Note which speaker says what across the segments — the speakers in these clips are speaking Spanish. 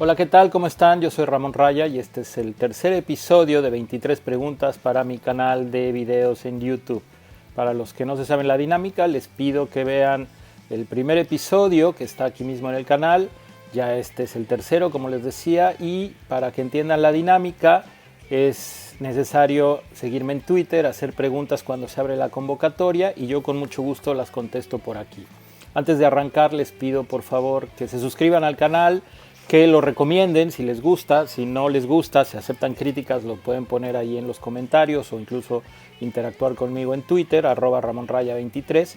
Speaker 1: Hola, ¿qué tal? ¿Cómo están? Yo soy Ramón Raya y este es el tercer episodio de 23 preguntas para mi canal de videos en YouTube. Para los que no se saben la dinámica, les pido que vean el primer episodio que está aquí mismo en el canal. Ya este es el tercero, como les decía, y para que entiendan la dinámica es necesario seguirme en Twitter, hacer preguntas cuando se abre la convocatoria y yo con mucho gusto las contesto por aquí. Antes de arrancar les pido por favor que se suscriban al canal, que lo recomienden si les gusta, si no les gusta, si aceptan críticas lo pueden poner ahí en los comentarios o incluso interactuar conmigo en Twitter, @RamonRaya23,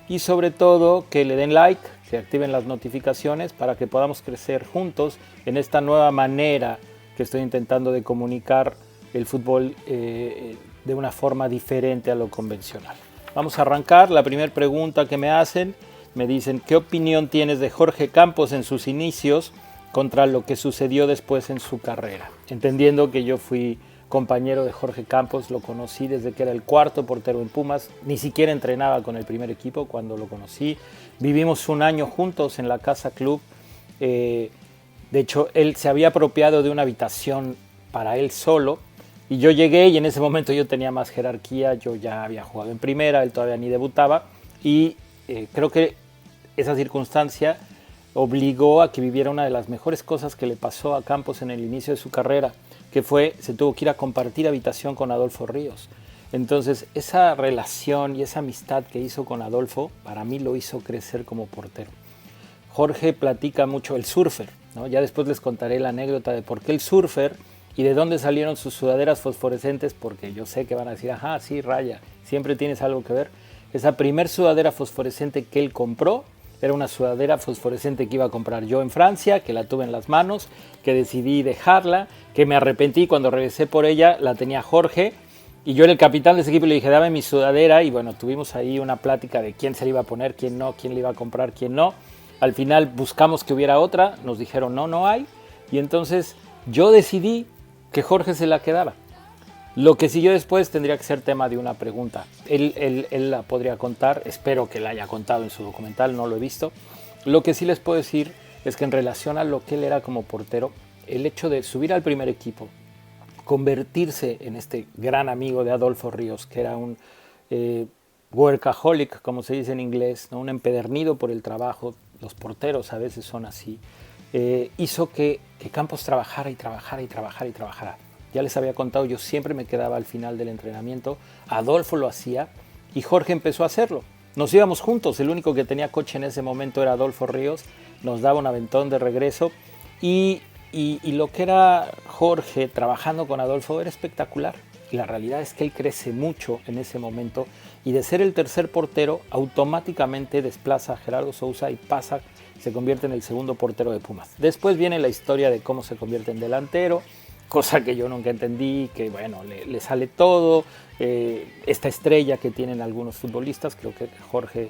Speaker 1: y sobre todo que le den like, que activen las notificaciones para que podamos crecer juntos en esta nueva manera que estoy intentando de comunicar el fútbol de una forma diferente a lo convencional. Vamos a arrancar. La primera pregunta que me hacen, me dicen, ¿qué opinión tienes de Jorge Campos en sus inicios contra lo que sucedió después en su carrera? Entendiendo que yo fui compañero de Jorge Campos, lo conocí desde que era el cuarto portero en Pumas, ni siquiera entrenaba con el primer equipo cuando lo conocí. Vivimos un año juntos en la Casa Club. De hecho, él se había apropiado de una habitación para él solo y yo llegué y en ese momento yo tenía más jerarquía, yo ya había jugado en primera, él todavía ni debutaba y creo que esa circunstancia obligó a que viviera una de las mejores cosas que le pasó a Campos en el inicio de su carrera, que fue, se tuvo que ir a compartir habitación con Adolfo Ríos. Entonces, esa relación y esa amistad que hizo con Adolfo, para mí lo hizo crecer como portero. Jorge platica mucho el surfer, ¿no? Ya después les contaré la anécdota de por qué el surfer y de dónde salieron sus sudaderas fosforescentes, porque yo sé que van a decir, ajá, sí, Raya, siempre tienes algo que ver. Esa primer sudadera fosforescente que él compró era una sudadera fosforescente que iba a comprar yo en Francia, que la tuve en las manos, que decidí dejarla, que me arrepentí cuando regresé por ella, la tenía Jorge, y yo era el capitán de ese equipo y le dije, dame mi sudadera, y bueno, tuvimos ahí una plática de quién se le iba a poner, quién no, quién le iba a comprar, quién no. Al final buscamos que hubiera otra, nos dijeron no, no hay, y entonces yo decidí que Jorge se la quedara. Lo que siguió después tendría que ser tema de una pregunta. Él la podría contar, espero que la haya contado en su documental, no lo he visto. Lo que sí les puedo decir es que en relación a lo que él era como portero, el hecho de subir al primer equipo, convertirse en este gran amigo de Adolfo Ríos, que era un workaholic, como se dice en inglés, ¿no? Un empedernido por el trabajo, los porteros a veces son así, hizo que Campos trabajara y trabajara y trabajara y trabajara. Ya les había contado, yo siempre me quedaba al final del entrenamiento, Adolfo lo hacía y Jorge empezó a hacerlo. Nos íbamos juntos, el único que tenía coche en ese momento era Adolfo Ríos, nos daba un aventón de regreso y lo que era Jorge trabajando con Adolfo era espectacular. Y la realidad es que él crece mucho en ese momento y de ser el tercer portero automáticamente desplaza a Gerardo Sousa y se convierte en el segundo portero de Pumas. Después viene la historia de cómo se convierte en delantero, cosa que yo nunca entendí, que bueno, le sale todo, esta estrella que tienen algunos futbolistas, creo que Jorge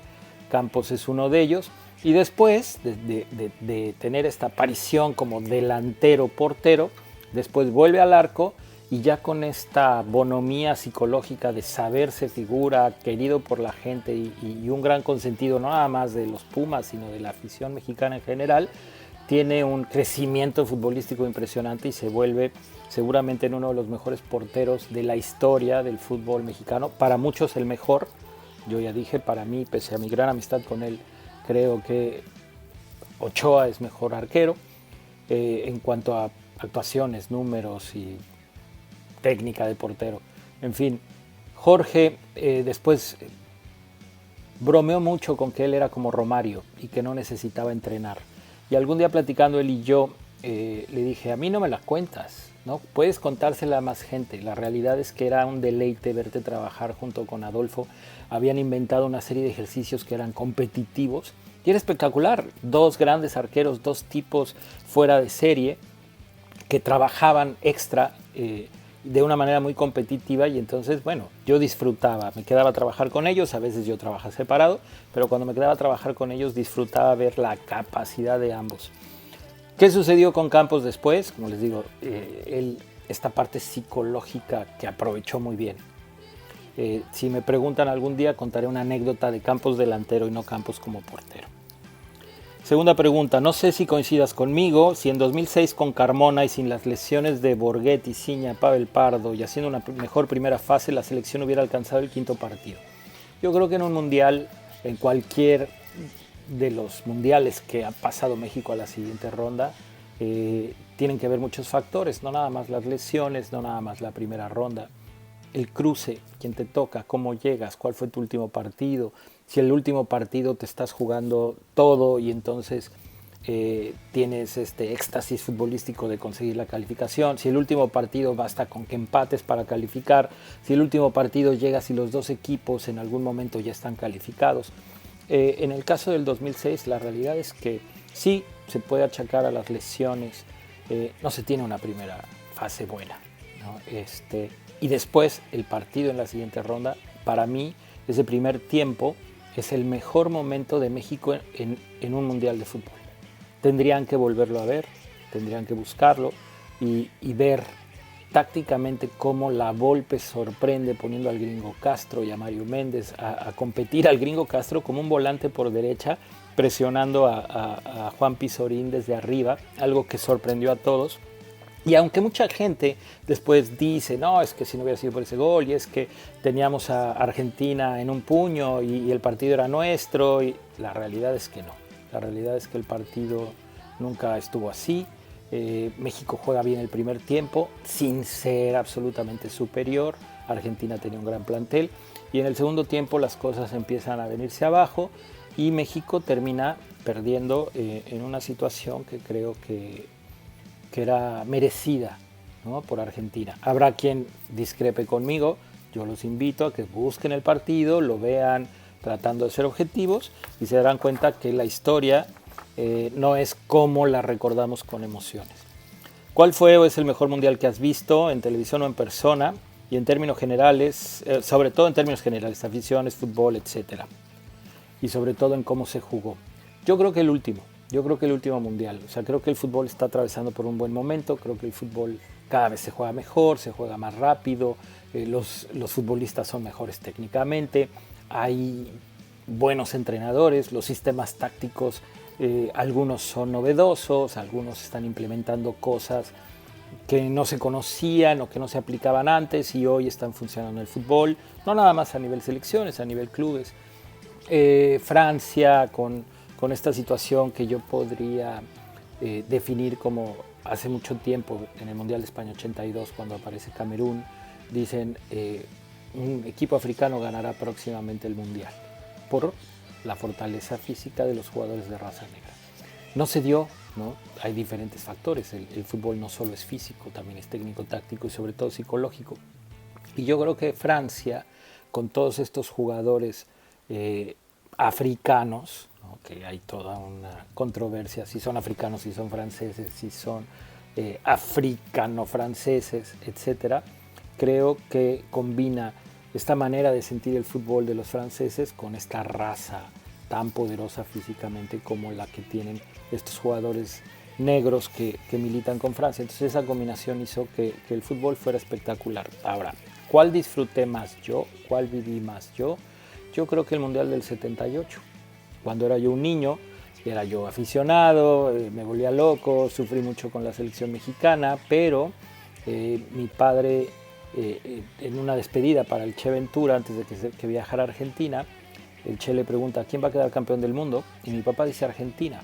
Speaker 1: Campos es uno de ellos, y después de tener esta aparición como delantero portero, después vuelve al arco y ya con esta bonomía psicológica de saberse figura, querido por la gente y un gran consentido no nada más de los Pumas, sino de la afición mexicana en general, tiene un crecimiento futbolístico impresionante y se vuelve seguramente en uno de los mejores porteros de la historia del fútbol mexicano. Para muchos el mejor, yo ya dije, para mí, pese a mi gran amistad con él, creo que Ochoa es mejor arquero. En cuanto a actuaciones, números y técnica de portero. En fin, Jorge después bromeó mucho con que él era como Romario y que no necesitaba entrenar. Y algún día platicando él y yo, le dije, a mí no me la cuentas, ¿no? Puedes contársela a más gente. La realidad es que era un deleite verte trabajar junto con Adolfo. Habían inventado una serie de ejercicios que eran competitivos y era espectacular. Dos grandes arqueros, dos tipos fuera de serie que trabajaban extra de una manera muy competitiva y entonces, bueno, yo disfrutaba, me quedaba a trabajar con ellos, a veces yo trabajaba separado, pero cuando me quedaba a trabajar con ellos disfrutaba ver la capacidad de ambos. ¿Qué sucedió con Campos después? Como les digo, esta parte psicológica que aprovechó muy bien. Si me preguntan algún día, contaré una anécdota de Campos delantero y no Campos como portero. Segunda pregunta, no sé si coincidas conmigo, si en 2006 con Carmona y sin las lesiones de Borghetti, Ciña, Pavel Pardo y haciendo una mejor primera fase, la selección hubiera alcanzado el quinto partido. Yo creo que en un mundial, en cualquier de los mundiales que ha pasado México a la siguiente ronda, tienen que ver muchos factores, no nada más las lesiones, no nada más la primera ronda, el cruce, quién te toca, cómo llegas, cuál fue tu último partido, si el último partido te estás jugando todo y entonces tienes este éxtasis futbolístico de conseguir la calificación, si el último partido basta con que empates para calificar, si el último partido llegas y los dos equipos en algún momento ya están calificados. En el caso del 2006 la realidad es que sí se puede achacar a las lesiones, no se tiene una primera fase buena, ¿no? Y después el partido en la siguiente ronda, para mí ese primer tiempo es el mejor momento de México en un mundial de fútbol. Tendrían que volverlo a ver, tendrían que buscarlo y ver tácticamente cómo la Volpe sorprende poniendo al Gringo Castro y a Mario Méndez a competir al Gringo Castro como un volante por derecha, presionando a Juan Pizorín desde arriba, algo que sorprendió a todos. Y aunque mucha gente después dice, no, es que si no hubiera sido por ese gol, y es que teníamos a Argentina en un puño y el partido era nuestro, y la realidad es que no. La realidad es que el partido nunca estuvo así. México juega bien el primer tiempo, sin ser absolutamente superior. Argentina tenía un gran plantel. Y en el segundo tiempo las cosas empiezan a venirse abajo y México termina perdiendo en una situación que creo que era merecida, ¿no?, por Argentina. Habrá quien discrepe conmigo, yo los invito a que busquen el partido, lo vean tratando de ser objetivos y se darán cuenta que la historia no es como la recordamos con emociones. ¿Cuál fue o es el mejor mundial que has visto en televisión o en persona? Y en términos generales, sobre todo en términos generales, aficiones, fútbol, etcétera. Y sobre todo en cómo se jugó. Yo creo que el último mundial. O sea, creo que el fútbol está atravesando por un buen momento, creo que el fútbol cada vez se juega mejor, se juega más rápido, los futbolistas son mejores técnicamente, hay buenos entrenadores, los sistemas tácticos, algunos son novedosos, algunos están implementando cosas que no se conocían o que no se aplicaban antes y hoy están funcionando en el fútbol, no nada más a nivel selecciones, a nivel clubes. Francia con esta situación que yo podría definir como hace mucho tiempo en el Mundial de España 82, cuando aparece Camerún, dicen un equipo africano ganará próximamente el Mundial por la fortaleza física de los jugadores de raza negra. No se dio, ¿no? Hay diferentes factores, el fútbol no solo es físico, también es técnico, táctico y sobre todo psicológico. Y yo creo que Francia, con todos estos jugadores africanos, ¿no?, que hay toda una controversia, si son africanos, si son franceses, si son africano-franceses, etcétera. Creo que combina esta manera de sentir el fútbol de los franceses con esta raza tan poderosa físicamente como la que tienen estos jugadores negros que militan con Francia. Entonces esa combinación hizo que el fútbol fuera espectacular. Ahora, ¿cuál disfruté más yo? ¿Cuál viví más yo? Yo creo que el Mundial del 78. Cuando era yo un niño, era yo aficionado, me volvía loco, sufrí mucho con la selección mexicana, pero mi padre, en una despedida para el Che Ventura, antes de que viajara a Argentina, el Che le pregunta, ¿quién va a quedar campeón del mundo? Y mi papá dice Argentina.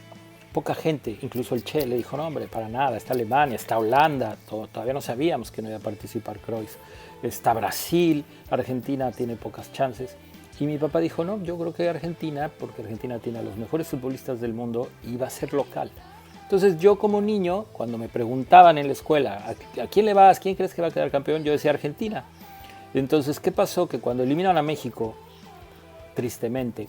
Speaker 1: Poca gente, incluso el Che, le dijo, no hombre, para nada, está Alemania, está Holanda, todavía no sabíamos que no iba a participar Cruyff, está Brasil, Argentina tiene pocas chances. Y mi papá dijo, no, yo creo que Argentina, porque Argentina tiene a los mejores futbolistas del mundo y va a ser local. Entonces yo como niño, cuando me preguntaban en la escuela, ¿a quién le vas? ¿Quién crees que va a quedar campeón? Yo decía Argentina. Entonces, ¿qué pasó? Que cuando eliminaron a México, tristemente,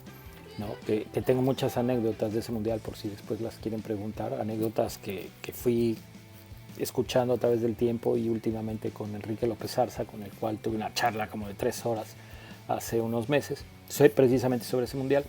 Speaker 1: ¿no?, que tengo muchas anécdotas de ese mundial, por si después las quieren preguntar, anécdotas que fui escuchando a través del tiempo y últimamente con Enrique López Arza, con el cual tuve una charla como de 3 horas hace unos meses, precisamente sobre ese mundial.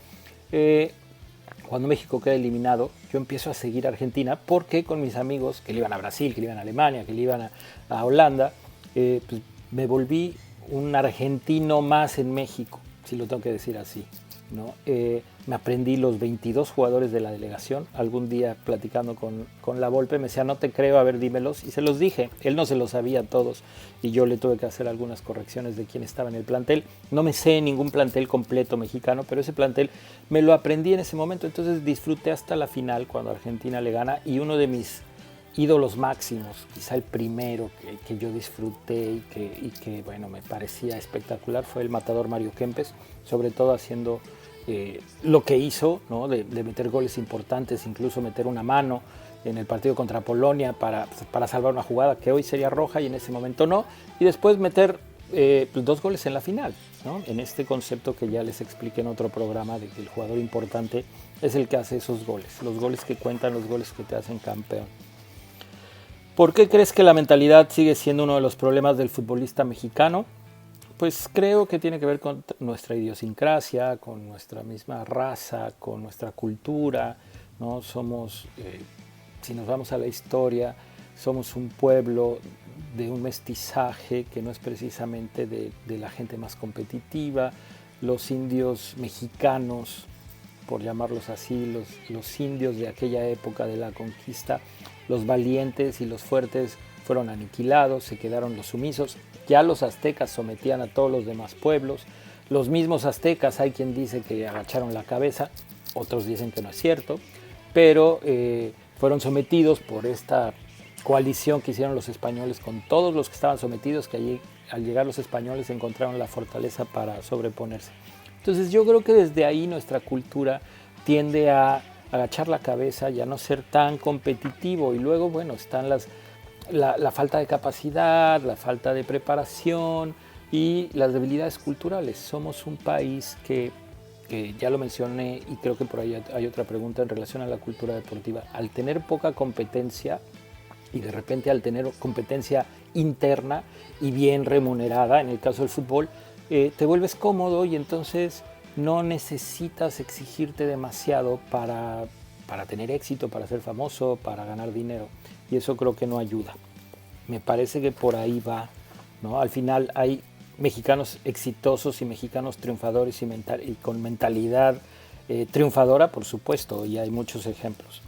Speaker 1: Cuando México queda eliminado, yo empiezo a seguir a Argentina porque con mis amigos que le iban a Brasil, que le iban a Alemania, que le iban a Holanda, pues me volví un argentino más en México, si lo tengo que decir así. ¿no? Me aprendí los 22 jugadores de la delegación. Algún día platicando con la Volpe me decía, no te creo, a ver, dímelos. Y se los dije. Él no se los sabía a todos y yo le tuve que hacer algunas correcciones de quién estaba en el plantel. No me sé ningún plantel completo mexicano, pero ese plantel me lo aprendí en ese momento. Entonces disfruté hasta la final cuando Argentina le gana, y uno de mis ídolos máximos, quizá el primero que yo disfruté y que bueno, me parecía espectacular, fue el matador Mario Kempes, sobre todo haciendo lo que hizo, ¿no? de meter goles importantes, incluso meter una mano en el partido contra Polonia para salvar una jugada que hoy sería roja y en ese momento no, y después meter 2 goles en la final, ¿no? En este concepto que ya les expliqué en otro programa, de que el jugador importante es el que hace esos goles, los goles que cuentan, los goles que te hacen campeón. ¿Por qué crees que la mentalidad sigue siendo uno de los problemas del futbolista mexicano? Pues creo que tiene que ver con nuestra idiosincrasia, con nuestra misma raza, con nuestra cultura, ¿no? Somos, si nos vamos a la historia, somos un pueblo de un mestizaje que no es precisamente de la gente más competitiva. Los indios mexicanos, por llamarlos así, los indios de aquella época de la conquista, los valientes y los fuertes fueron aniquilados, se quedaron los sumisos. Ya los aztecas sometían a todos los demás pueblos. Los mismos aztecas, hay quien dice que agacharon la cabeza, otros dicen que no es cierto, pero fueron sometidos por esta coalición que hicieron los españoles con todos los que estaban sometidos, que allí, al llegar los españoles, encontraron la fortaleza para sobreponerse. Entonces yo creo que desde ahí nuestra cultura tiende a agachar la cabeza y a no ser tan competitivo, y luego, bueno, están la falta de capacidad, la falta de preparación y las debilidades culturales. Somos un país que ya lo mencioné, y creo que por ahí hay otra pregunta en relación a la cultura deportiva. Al tener poca competencia y de repente al tener competencia interna y bien remunerada, en el caso del fútbol, te vuelves cómodo y entonces no necesitas exigirte demasiado para tener éxito, para ser famoso, para ganar dinero. Y eso creo que no ayuda. Me parece que por ahí va, ¿no? Al final hay mexicanos exitosos y mexicanos triunfadores y con mentalidad triunfadora, por supuesto, y hay muchos ejemplos.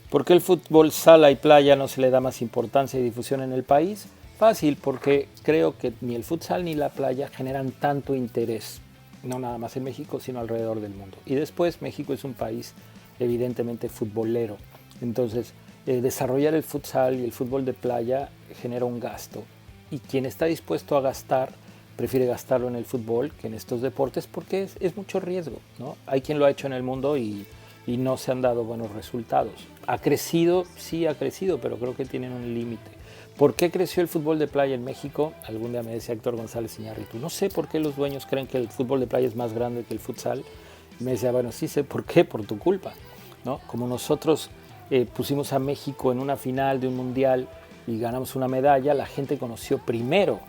Speaker 1: ¿Por qué el fútbol sala y playa no se le da más importancia y difusión en el país? Fácil, porque creo que ni el futsal ni la playa generan tanto interés, no nada más en México, sino alrededor del mundo. Y después, México es un país evidentemente futbolero, entonces desarrollar el futsal y el fútbol de playa genera un gasto, y quien está dispuesto a gastar prefiere gastarlo en el fútbol que en estos deportes, porque es mucho riesgo, ¿no? Hay quien lo ha hecho en el mundo y no se han dado buenos resultados. ¿Ha crecido? Sí, ha crecido, pero creo que tienen un límite. ¿Por qué creció el fútbol de playa en México? Algún día me decía Héctor González Iñárritu, no sé por qué los dueños creen que el fútbol de playa es más grande que el futsal. Me decía, bueno, sí sé por qué, por tu culpa, ¿no? Como nosotros pusimos a México en una final de un mundial y ganamos una medalla, la gente conoció primero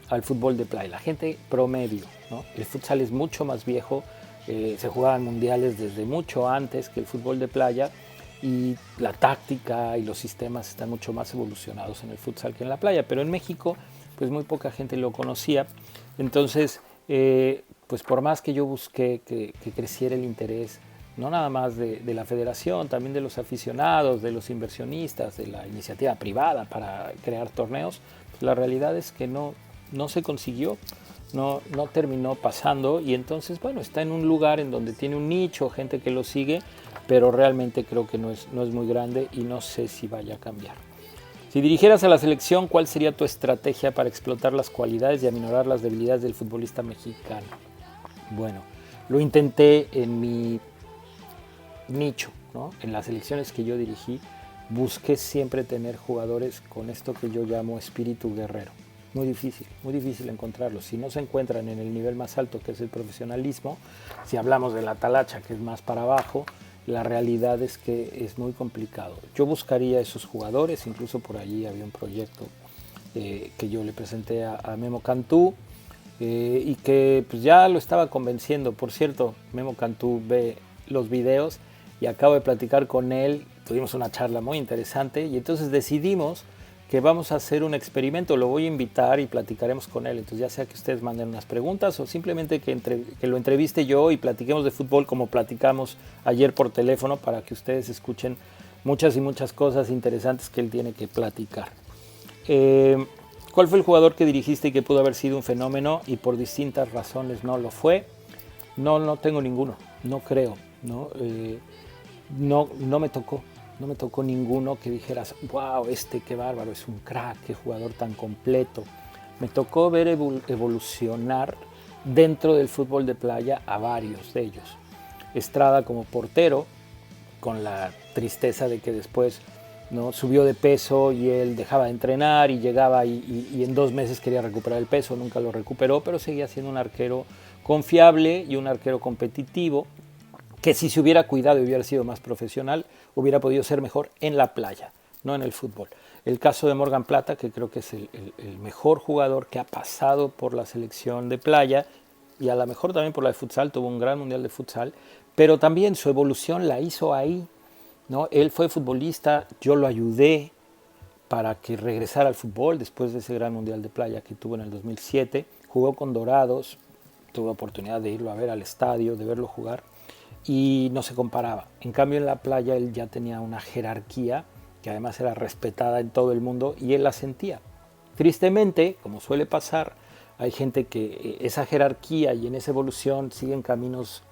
Speaker 1: al fútbol de playa, la gente promedio, ¿no? El futsal es mucho más viejo, se jugaban mundiales desde mucho antes que el fútbol de playa, y la táctica y los sistemas están mucho más evolucionados en el futsal que en la playa, pero en México pues muy poca gente lo conocía. Entonces pues por más que yo busqué que creciera el interés, no nada más de la federación, también de los aficionados, de los inversionistas, de la iniciativa privada para crear torneos, pues la realidad es que no se consiguió, no terminó pasando, y entonces bueno, está en un lugar en donde tiene un nicho, gente que lo sigue, pero realmente creo que no es muy grande y no sé si vaya a cambiar. Si dirigieras a la selección, ¿cuál sería tu estrategia para explotar las cualidades y aminorar las debilidades del futbolista mexicano? Bueno, lo intenté en mi nicho, ¿no? En las selecciones que yo dirigí, busqué siempre tener jugadores con esto que yo llamo espíritu guerrero. Muy difícil encontrarlos. Si no se encuentran en el nivel más alto, que es el profesionalismo, si hablamos de la talacha, que es más para abajo, la realidad es que es muy complicado. Yo buscaría esos jugadores, incluso por allí había un proyecto que yo le presenté a Memo Cantú, y que pues ya lo estaba convenciendo. Por cierto, Memo Cantú ve los videos y acabo de platicar con él, tuvimos una charla muy interesante, y entonces decidimos que vamos a hacer un experimento, lo voy a invitar y platicaremos con él. Entonces ya sea que ustedes manden unas preguntas o simplemente que lo entreviste yo y platiquemos de fútbol como platicamos ayer por teléfono para que ustedes escuchen muchas y muchas cosas interesantes que él tiene que platicar. ¿Cuál fue el jugador que dirigiste y que pudo haber sido un fenómeno y por distintas razones no lo fue? No tengo ninguno, no creo, ¿no? No me tocó. No me tocó ninguno que dijeras, wow, qué bárbaro, es un crack, qué jugador tan completo. Me tocó ver evolucionar dentro del fútbol de playa a varios de ellos. Estrada como portero, con la tristeza de que después, ¿no?, subió de peso y él dejaba de entrenar y llegaba y en 2 meses quería recuperar el peso, nunca lo recuperó, pero seguía siendo un arquero confiable y un arquero competitivo, que si se hubiera cuidado y hubiera sido más profesional, hubiera podido ser mejor en la playa, no en el fútbol. El caso de Morgan Plata, que creo que es el mejor jugador que ha pasado por la selección de playa y a lo mejor también por la de futsal, tuvo un gran mundial de futsal, pero también su evolución la hizo ahí, ¿no? Él fue futbolista, yo lo ayudé para que regresara al fútbol después de ese gran mundial de playa que tuvo en el 2007, jugó con Dorados, tuve oportunidad de irlo a ver al estadio, de verlo jugar, y no se comparaba. En cambio en la playa él ya tenía una jerarquía que además era respetada en todo el mundo y él la sentía. Tristemente, como suele pasar, hay gente que esa jerarquía y en esa evolución siguen caminos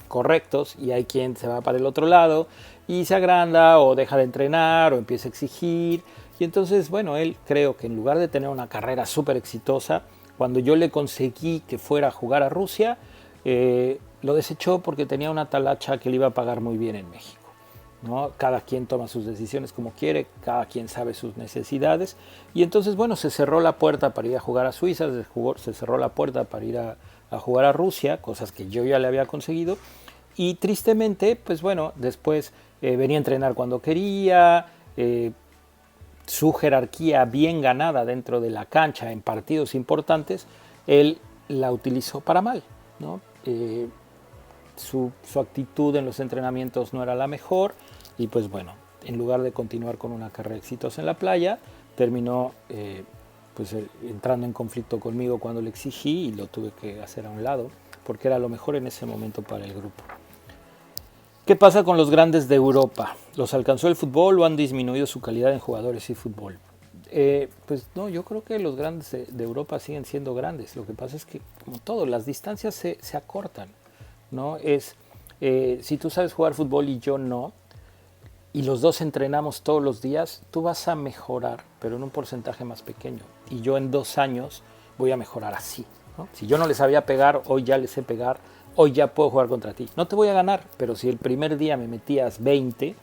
Speaker 1: correctos y hay quien se va para el otro lado y se agranda o deja de entrenar o empieza a exigir. Y entonces, bueno, él creo que en lugar de tener una carrera súper exitosa, cuando yo le conseguí que fuera a jugar a Rusia, lo desechó porque tenía una talacha que le iba a pagar muy bien en México, ¿no? Cada quien toma sus decisiones como quiere, cada quien sabe sus necesidades y entonces, bueno, se cerró la puerta para ir a jugar a Suiza, se cerró la puerta para ir a jugar a Rusia, cosas que yo ya le había conseguido y tristemente, pues bueno, después venía a entrenar cuando quería, su jerarquía bien ganada dentro de la cancha en partidos importantes, él la utilizó para mal, ¿no? Su actitud en los entrenamientos no era la mejor y pues bueno, en lugar de continuar con una carrera exitosa en la playa, terminó entrando en conflicto conmigo cuando le exigí y lo tuve que hacer a un lado porque era lo mejor en ese momento para el grupo. ¿Qué pasa con los grandes de Europa? ¿Los alcanzó el fútbol o han disminuido su calidad en jugadores y fútbol? Pues no, yo creo que los grandes de Europa siguen siendo grandes. Lo que pasa es que, como todo, las distancias se acortan, ¿no? Si tú sabes jugar fútbol y yo no, y los dos entrenamos todos los días, tú vas a mejorar, pero en un porcentaje más pequeño. Y yo en 2 años voy a mejorar así, ¿no? Si yo no le sabía pegar, hoy ya le sé pegar, hoy ya puedo jugar contra ti. No te voy a ganar, pero si el primer día me metías 20,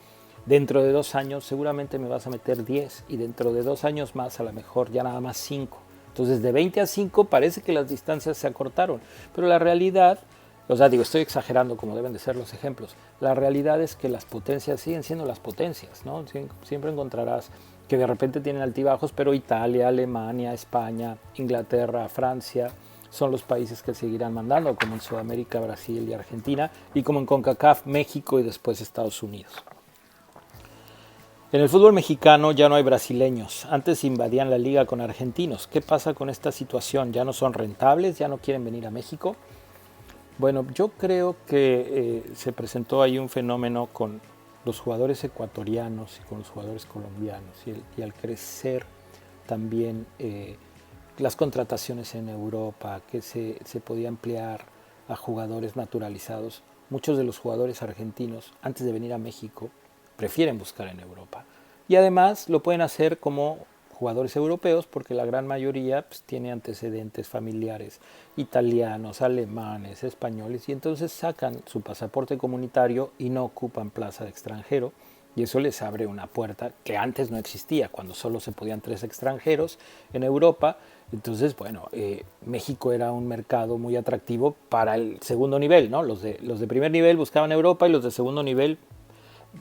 Speaker 1: dentro de 2 años seguramente me vas a meter 10 y dentro de 2 años más a lo mejor ya nada más 5. Entonces de 20 a 5 parece que las distancias se acortaron, pero la realidad, o sea, estoy exagerando como deben de ser los ejemplos, la realidad es que las potencias siguen siendo las potencias, ¿no? Siempre encontrarás que de repente tienen altibajos, pero Italia, Alemania, España, Inglaterra, Francia son los países que seguirán mandando, como en Sudamérica, Brasil y Argentina, y como en CONCACAF, México y después Estados Unidos. En el fútbol mexicano ya no hay brasileños, antes invadían la liga con argentinos. ¿Qué pasa con esta situación? ¿Ya no son rentables? ¿Ya no quieren venir a México? Bueno, yo creo que se presentó ahí un fenómeno con los jugadores ecuatorianos y con los jugadores colombianos y al crecer también las contrataciones en Europa, que se podía ampliar a jugadores naturalizados. Muchos de los jugadores argentinos, antes de venir a México, prefieren buscar en Europa. Y además lo pueden hacer como jugadores europeos porque la gran mayoría pues, tiene antecedentes familiares italianos, alemanes, españoles y entonces sacan su pasaporte comunitario y no ocupan plaza de extranjero y eso les abre una puerta que antes no existía, cuando solo se podían 3 extranjeros en Europa. Entonces, bueno, México era un mercado muy atractivo para el segundo nivel, ¿no? Los de primer nivel buscaban Europa y los de segundo nivel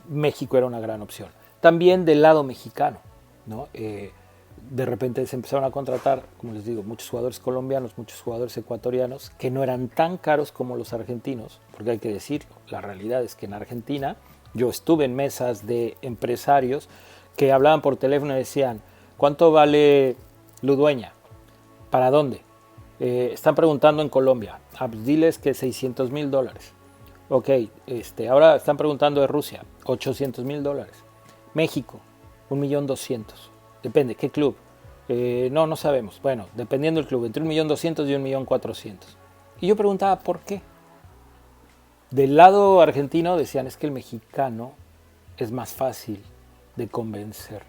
Speaker 1: México era una gran opción. También del lado mexicano, ¿no? De repente se empezaron a contratar, como les digo, muchos jugadores colombianos, muchos jugadores ecuatorianos, que no eran tan caros como los argentinos, porque hay que decirlo, la realidad es que en Argentina yo estuve en mesas de empresarios que hablaban por teléfono y decían, ¿Cuánto vale Ludueña? ¿Para dónde? Están preguntando en Colombia. Pues diles que $600,000. Ok, ahora están preguntando de Rusia. $800,000. México, 1.200.000. Depende, ¿qué club? No sabemos. Bueno, dependiendo del club, entre 1.200.000 y 1.400.000. Y yo preguntaba, ¿por qué? Del lado argentino decían, es que el mexicano es más fácil de convencer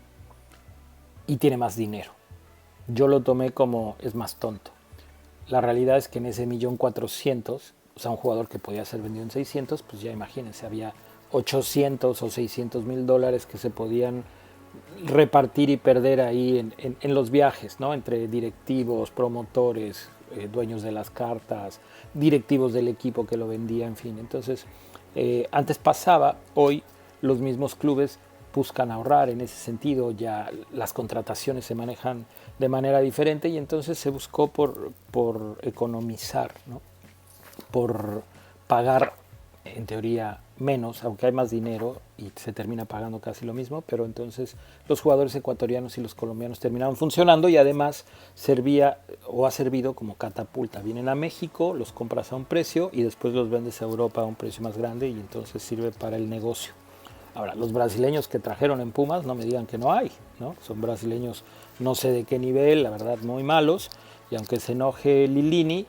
Speaker 1: y tiene más dinero. Yo lo tomé como es más tonto. La realidad es que en ese 1.400.000, o sea, un jugador que podía ser vendido en 600, pues ya imagínense, había 800 o $600,000 que se podían repartir y perder ahí en los viajes, ¿no? Entre directivos, promotores, dueños de las cartas, directivos del equipo que lo vendía, en fin. Entonces, antes pasaba, hoy los mismos clubes buscan ahorrar en ese sentido, ya las contrataciones se manejan de manera diferente y entonces se buscó por economizar, ¿no? Por pagar en teoría menos, aunque hay más dinero y se termina pagando casi lo mismo, pero entonces los jugadores ecuatorianos y los colombianos terminaron funcionando y además servía o ha servido como catapulta. Vienen a México, los compras a un precio y después los vendes a Europa a un precio más grande y entonces sirve para el negocio. Ahora, los brasileños que trajeron en Pumas, no me digan que no hay, ¿no? Son brasileños no sé de qué nivel, la verdad muy malos, y aunque se enoje Lilini,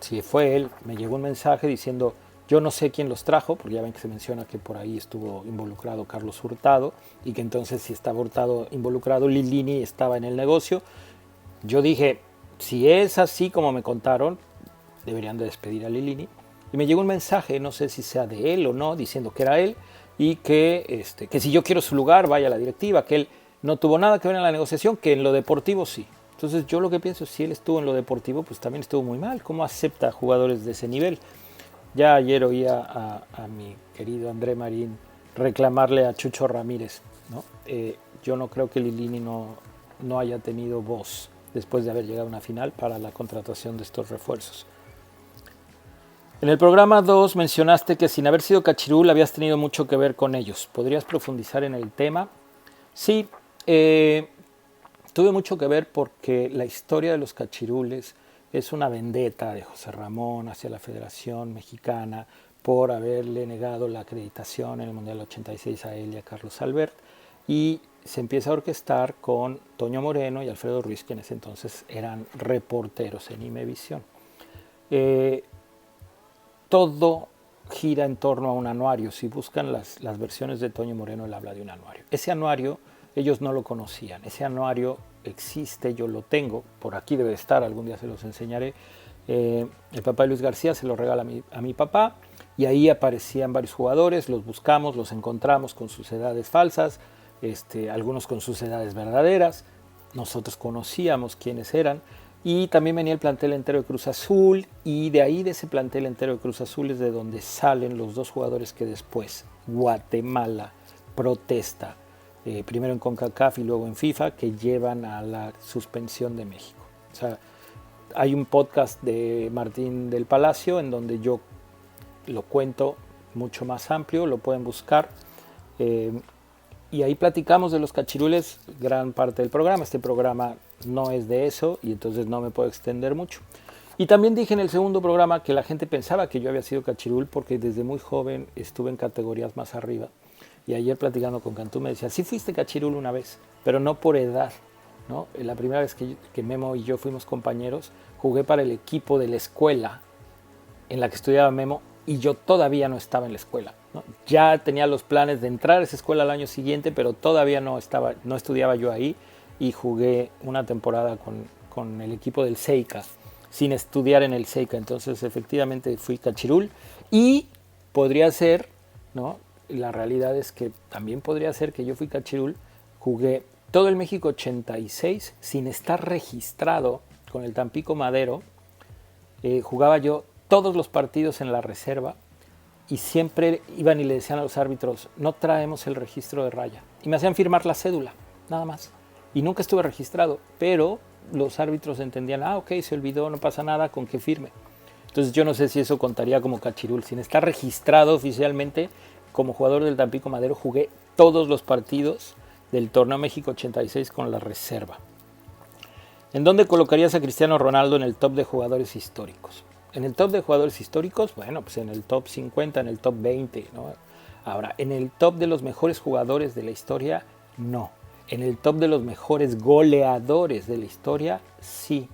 Speaker 1: si fue él, me llegó un mensaje diciendo, yo no sé quién los trajo, porque ya ven que se menciona que por ahí estuvo involucrado Carlos Hurtado, y que entonces si estaba Hurtado involucrado, Lilini estaba en el negocio. Yo dije, si es así como me contaron, deberían de despedir a Lilini. Y me llegó un mensaje, no sé si sea de él o no, diciendo que era él, y que si yo quiero su lugar, vaya a la directiva, que él no tuvo nada que ver en la negociación, que en lo deportivo sí. Entonces yo lo que pienso, si él estuvo en lo deportivo, pues también estuvo muy mal. ¿Cómo acepta jugadores de ese nivel? Ya ayer oía a mi querido André Marín reclamarle a Chucho Ramírez, ¿no? Yo no creo que Lilini no haya tenido voz después de haber llegado a una final para la contratación de estos refuerzos. En el programa 2 mencionaste que sin haber sido cachirul habías tenido mucho que ver con ellos. ¿Podrías profundizar en el tema? Sí, tuve mucho que ver porque la historia de los cachirules es una vendetta de José Ramón hacia la Federación Mexicana por haberle negado la acreditación en el Mundial 86 a él y a Carlos Albert. Y se empieza a orquestar con Toño Moreno y Alfredo Ruiz, que en ese entonces eran reporteros en Imevisión. Todo gira en torno a un anuario. Si buscan las versiones de Toño Moreno, él habla de un anuario. Ese anuario ellos no lo conocían. Ese anuario existe, yo lo tengo, por aquí debe estar, algún día se los enseñaré. El papá de Luis García se lo regala a mi papá y ahí aparecían varios jugadores, los buscamos, los encontramos con sus edades falsas, algunos con sus edades verdaderas. Nosotros conocíamos quiénes eran. Y también venía el plantel entero de Cruz Azul y de ahí, de ese plantel entero de Cruz Azul, es de donde salen los dos jugadores que después Guatemala protesta, primero en CONCACAF y luego en FIFA, que llevan a la suspensión de México. O sea, hay un podcast de Martín del Palacio en donde yo lo cuento mucho más amplio, lo pueden buscar. Y ahí platicamos de los cachirules gran parte del programa. Este programa no es de eso y entonces no me puedo extender mucho. Y también dije en el segundo programa que la gente pensaba que yo había sido cachirul porque desde muy joven estuve en categorías más arriba. Y ayer platicando con Cantú me decía, sí fuiste cachirul una vez, pero no por edad, ¿no? La primera vez que Memo y yo fuimos compañeros, jugué para el equipo de la escuela en la que estudiaba Memo y yo todavía no estaba en la escuela, ¿no? Ya tenía los planes de entrar a esa escuela al año siguiente, pero todavía no estudiaba yo ahí y jugué una temporada con el equipo del Seica, sin estudiar en el Seica. Entonces efectivamente fui cachirul y podría ser, ¿no? La realidad es que también podría ser que yo fui cachirul, jugué todo el México 86 sin estar registrado con el Tampico Madero, jugaba yo todos los partidos en la reserva y siempre iban y le decían a los árbitros, no traemos el registro de raya. Y me hacían firmar la cédula, nada más. Y nunca estuve registrado, pero los árbitros entendían, ok, se olvidó, no pasa nada, con que firme. Entonces yo no sé si eso contaría como cachirul. Sin estar registrado oficialmente como jugador del Tampico Madero, jugué todos los partidos del Torneo México 86 con la reserva. ¿En dónde colocarías a Cristiano Ronaldo en el top de jugadores históricos? En el top de jugadores históricos, bueno, pues en el top 50, en el top 20, ¿no? Ahora, en el top de los mejores jugadores de la historia, no. En el top de los mejores goleadores de la historia, sí,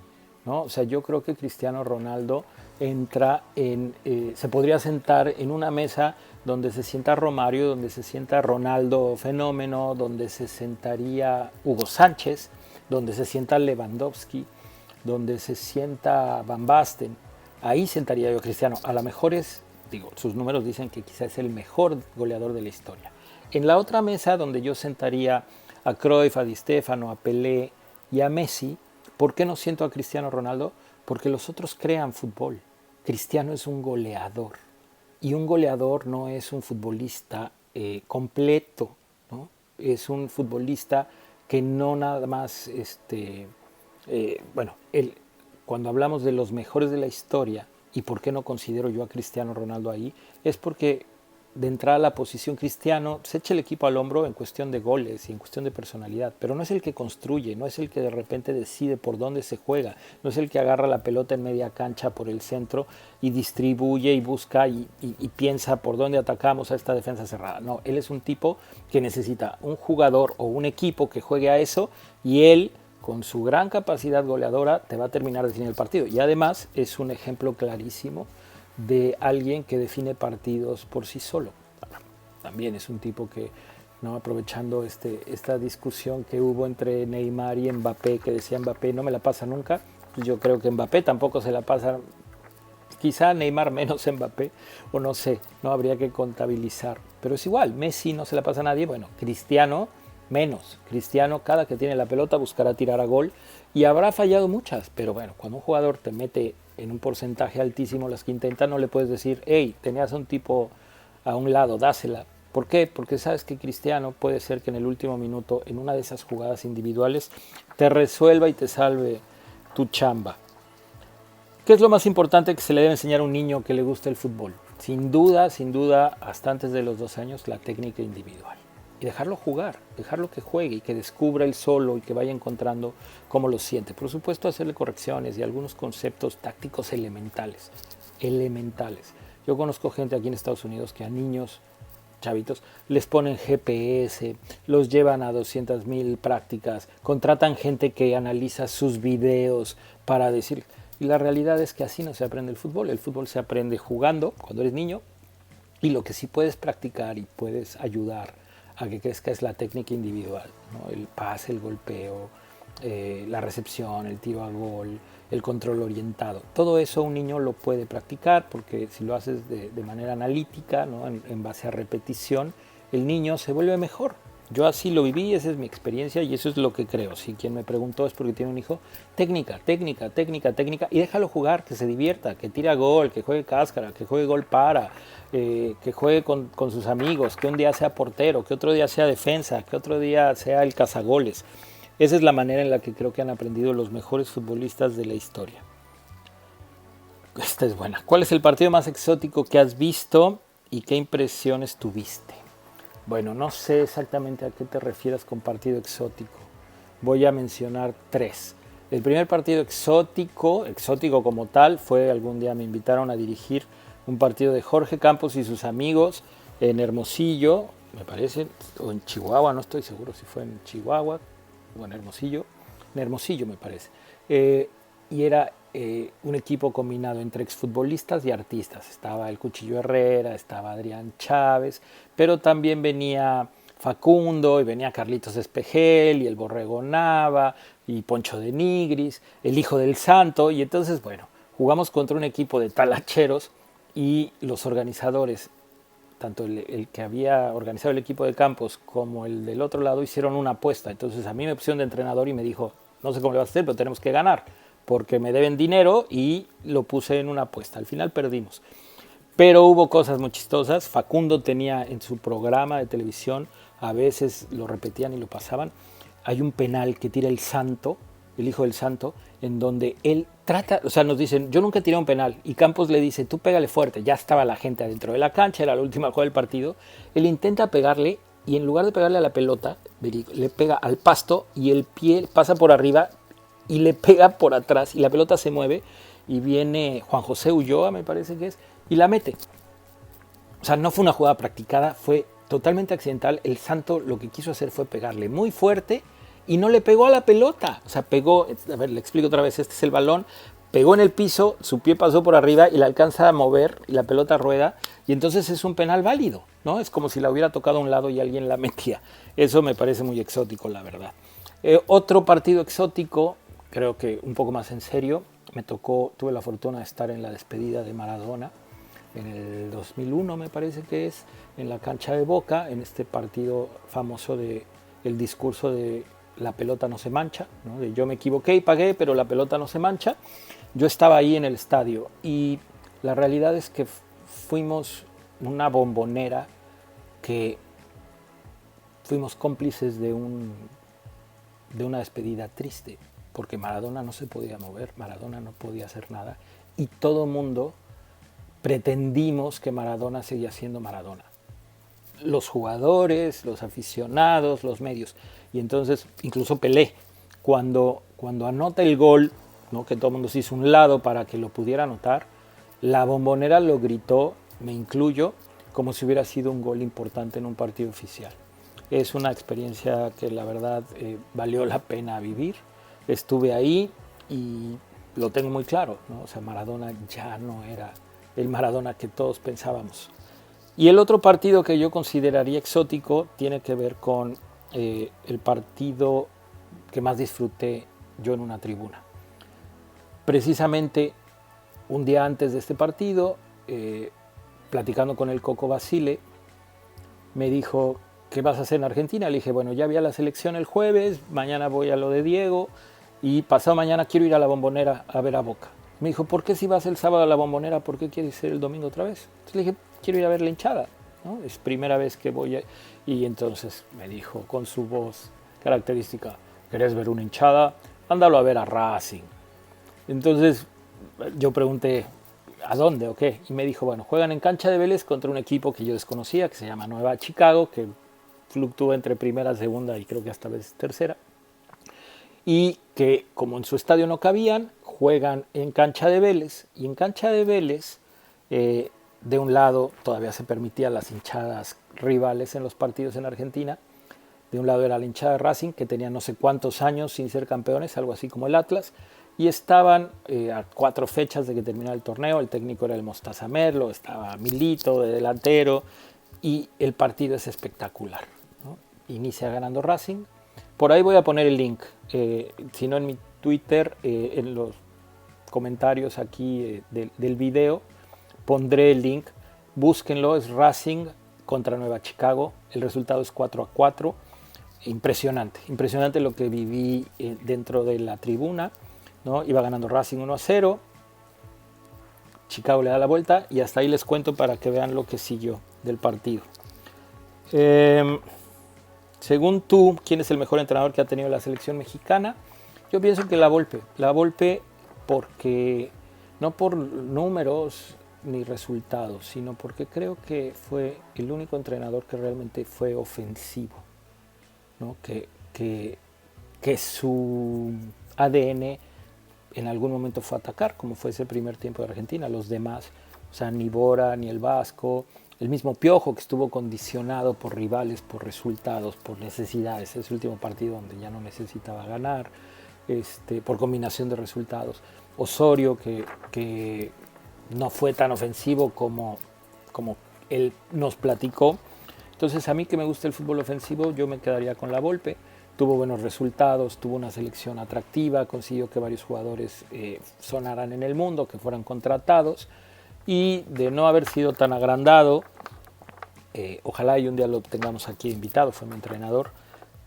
Speaker 1: ¿no? O sea, yo creo que Cristiano Ronaldo entra se podría sentar en una mesa donde se sienta Romario, donde se sienta Ronaldo Fenómeno, donde se sentaría Hugo Sánchez, donde se sienta Lewandowski, donde se sienta Van Basten. Ahí sentaría yo a Cristiano. A lo mejor sus números dicen que quizás es el mejor goleador de la historia. En la otra mesa donde yo sentaría a Cruyff, a Di Stéfano, a Pelé y a Messi, ¿por qué no siento a Cristiano Ronaldo? Porque los otros crean fútbol. Cristiano es un goleador. Y un goleador no es un futbolista completo, ¿no? Es un futbolista que no nada más, cuando hablamos de los mejores de la historia, y por qué no considero yo a Cristiano Ronaldo ahí, es porque de entrada a la posición Cristiano se echa el equipo al hombro en cuestión de goles y en cuestión de personalidad, pero no es el que construye, no es el que de repente decide por dónde se juega, no es el que agarra la pelota en media cancha por el centro y distribuye y busca y piensa por dónde atacamos a esta defensa cerrada. No, él es un tipo que necesita un jugador o un equipo que juegue a eso y él, con su gran capacidad goleadora, te va a terminar definiendo el partido. Y además es un ejemplo clarísimo de alguien que define partidos por sí solo. También es un tipo que, ¿no? Aprovechando esta discusión que hubo entre Neymar y Mbappé, que decía Mbappé no me la pasa nunca, pues yo creo que Mbappé tampoco se la pasa, quizá Neymar menos Mbappé, o no sé, no habría que contabilizar, pero es igual, Messi no se la pasa a nadie, bueno, Cristiano menos. Cristiano, cada que tiene la pelota, buscará tirar a gol y habrá fallado muchas, pero bueno, cuando un jugador te mete en un porcentaje altísimo las que intenta, no le puedes decir, hey, tenías a un tipo a un lado, dásela. ¿Por qué? Porque sabes que Cristiano puede ser que en el último minuto, en una de esas jugadas individuales, te resuelva y te salve tu chamba. ¿Qué es lo más importante que se le debe enseñar a un niño que le gusta el fútbol? Sin duda, hasta antes de los 2 años, la técnica individual. Y dejarlo jugar, dejarlo que juegue y que descubra él solo y que vaya encontrando cómo lo siente. Por supuesto, hacerle correcciones y algunos conceptos tácticos elementales. Yo conozco gente aquí en Estados Unidos que a niños, chavitos, les ponen GPS, los llevan a 200,000 prácticas, contratan gente que analiza sus videos para decir... Y la realidad es que así no se aprende el fútbol. El fútbol se aprende jugando cuando eres niño y lo que sí puedes practicar y puedes ayudar a que crezca es la técnica individual, ¿no? El pase, el golpeo, la recepción, el tiro a gol, el control orientado. Todo eso un niño lo puede practicar porque si lo haces de manera analítica, ¿no? en base a repetición, el niño se vuelve mejor. Yo así lo viví, esa es mi experiencia y eso es lo que creo. Si quien me preguntó es porque tiene un hijo, técnica, y déjalo jugar, que se divierta, que tire a gol, que juegue cáscara, que juegue gol que juegue con sus amigos, que un día sea portero, que otro día sea defensa, que otro día sea el cazagoles. Esa es la manera en la que creo que han aprendido los mejores futbolistas de la historia. Esta es buena. ¿Cuál es el partido más exótico que has visto y qué impresiones tuviste? Bueno, no sé exactamente a qué te refieres con partido exótico. Voy a mencionar 3. El primer partido exótico como tal, fue algún día me invitaron a dirigir un partido de Jorge Campos y sus amigos en Hermosillo, me parece, o en Chihuahua, no estoy seguro si fue en Chihuahua o en Hermosillo me parece. Y era un equipo combinado entre exfutbolistas y artistas. Estaba el Cuchillo Herrera, estaba Adrián Chávez, pero también venía Facundo y venía Carlitos Espejel y el Borrego Nava y Poncho de Nigris, el Hijo del Santo. Y entonces, bueno, jugamos contra un equipo de talacheros y los organizadores, tanto el que había organizado el equipo de Campos como el del otro lado, hicieron una apuesta. Entonces a mí me pusieron de entrenador y me dijo, no sé cómo le vas a hacer, pero tenemos que ganar, porque me deben dinero, y lo puse en una apuesta. Al final perdimos. Pero hubo cosas muy chistosas. Facundo tenía en su programa de televisión, a veces lo repetían y lo pasaban, hay un penal que tira el Santo, el Hijo del Santo, en donde él trata, o sea, nos dicen, yo nunca tiré un penal, y Campos le dice, tú pégale fuerte, ya estaba la gente adentro de la cancha, era la última jugada del partido, él intenta pegarle y en lugar de pegarle a la pelota, le pega al pasto y el pie pasa por arriba y le pega por atrás y la pelota se mueve y viene Juan José Ulloa, me parece que es, y la mete. O sea, no fue una jugada practicada, fue totalmente accidental. El Santo lo que quiso hacer fue pegarle muy fuerte y no le pegó a la pelota. O sea, pegó, a ver, le explico otra vez, este es el balón, pegó en el piso, su pie pasó por arriba y la alcanza a mover y la pelota rueda y entonces es un penal válido, ¿no? Es como si la hubiera tocado a un lado y alguien la metía. Eso me parece muy exótico, la verdad. Otro partido exótico, creo que un poco más en serio, tuve la fortuna de estar en la despedida de Maradona en el 2001, me parece que es, en la cancha de Boca, en este partido famoso de el discurso de la pelota no se mancha, ¿no? De yo me equivoqué y pagué, pero la pelota no se mancha. Yo estaba ahí en el estadio y la realidad es que fuimos una bombonera que fuimos cómplices de una despedida triste, porque Maradona no se podía mover, Maradona no podía hacer nada y todo el mundo pretendimos que Maradona seguía siendo Maradona. Los jugadores, los aficionados, los medios. Y entonces, incluso Pelé, cuando anota el gol, ¿no? Que todo el mundo se hizo un lado para que lo pudiera anotar, la bombonera lo gritó, me incluyo, como si hubiera sido un gol importante en un partido oficial. Es una experiencia que la verdad valió la pena vivir. Estuve ahí y lo tengo muy claro, ¿no? O sea, Maradona ya no era el Maradona que todos pensábamos. Y el otro partido que yo consideraría exótico tiene que ver con el partido que más disfruté yo en una tribuna. Precisamente un día antes de este partido, platicando con el Coco Basile, me dijo, ¿qué vas a hacer en Argentina? Le dije, bueno, ya vi a la selección el jueves, mañana voy a lo de Diego y pasado mañana quiero ir a la Bombonera a ver a Boca. Me dijo, ¿por qué si vas el sábado a la Bombonera, por qué quieres ir el domingo otra vez? Entonces le dije, quiero ir a ver la hinchada, ¿no? Es primera vez que voy a... Y entonces me dijo con su voz característica, ¿querés ver una hinchada? Ándalo a ver a Racing. Entonces yo pregunté, ¿a dónde o qué? Y me dijo, bueno, juegan en cancha de Vélez contra un equipo que yo desconocía, que se llama Nueva Chicago, que fluctúa entre primera, segunda y creo que hasta vez tercera. Y que como en su estadio no cabían, juegan en cancha de Vélez. Y en cancha de Vélez, de un lado todavía se permitían las hinchadas rivales en los partidos en Argentina. De un lado era la hinchada de Racing, que tenía no sé cuántos años sin ser campeones, algo así como el Atlas. Y estaban a 4 fechas de que terminara el torneo. El técnico era el Mostaza Merlo, estaba Milito de delantero. Y el partido es espectacular, ¿no? Inicia ganando Racing. Por ahí voy a poner el link, si no en mi Twitter, en los comentarios aquí del video, pondré el link. Búsquenlo, es Racing contra Nueva Chicago. El resultado es 4-4. Impresionante, impresionante lo que viví dentro de la tribuna, ¿no? Iba ganando Racing 1-0. Chicago le da la vuelta y hasta ahí les cuento para que vean lo que siguió del partido. Según tú, ¿quién es el mejor entrenador que ha tenido la selección mexicana? Yo pienso que La Volpe porque no por números ni resultados, sino porque creo que fue el único entrenador que realmente fue ofensivo, ¿no? Que su ADN en algún momento fue atacar, como fue ese primer tiempo de Argentina. Los demás, o sea, ni Bora, ni el Vasco, el mismo Piojo, que estuvo condicionado por rivales, por resultados, por necesidades. Ese último partido donde ya no necesitaba ganar, por combinación de resultados. Osorio, que no fue tan ofensivo como él nos platicó. Entonces, a mí que me gusta el fútbol ofensivo, yo me quedaría con La Volpe. Tuvo buenos resultados, tuvo una selección atractiva, consiguió que varios jugadores sonaran en el mundo, que fueran contratados. Y de no haber sido tan agrandado, ojalá y un día lo tengamos aquí invitado, fue mi entrenador